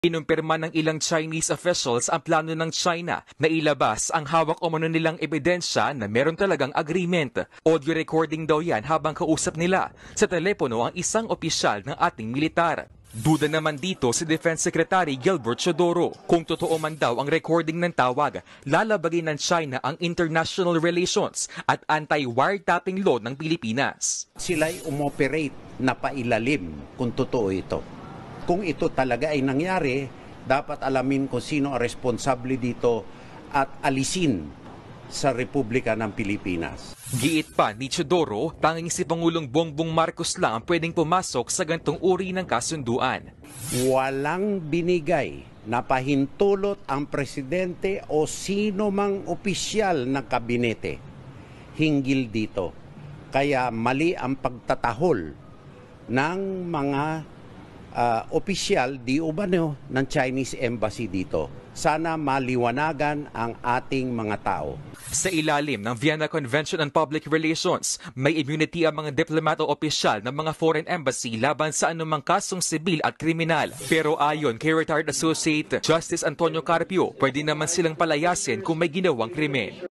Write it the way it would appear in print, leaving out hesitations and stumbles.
Kinumpirma ng ilang Chinese officials ang plano ng China na ilabas ang hawak umano nilang ebidensya na meron talagang agreement. Audio recording daw yan habang kausap nila sa telepono ang isang opisyal ng ating militar. Duda naman dito si Defense Secretary Gilbert Chodoro. Kung totoo man daw ang recording ng tawag, lalabagin ng China ang international relations at anti-wiretapping law ng Pilipinas. Sila'y umoperate na pailalim kung totoo ito. Kung ito talaga ay nangyari, dapat alamin kung sino ang responsable dito at alisin sa Republika ng Pilipinas. Giit pa ni Chodoro, tanging si Pangulong Bongbong Marcos lang ang pwedeng pumasok sa gantong uri ng kasunduan. Walang binigay na pahintulot ang presidente o sino mang opisyal ng kabinete hinggil dito. Kaya mali ang pagtatahol ng mga opisyal di umano ng Chinese Embassy dito. Sana maliwanagan ang ating mga tao. Sa ilalim ng Vienna Convention on Public Relations, may immunity ang mga diplomato opisyal ng mga foreign embassy laban sa anumang kasong sibil at kriminal. Pero ayon kay retired Associate Justice Antonio Carpio, pwede naman silang palayasin kung may ginawang krimen.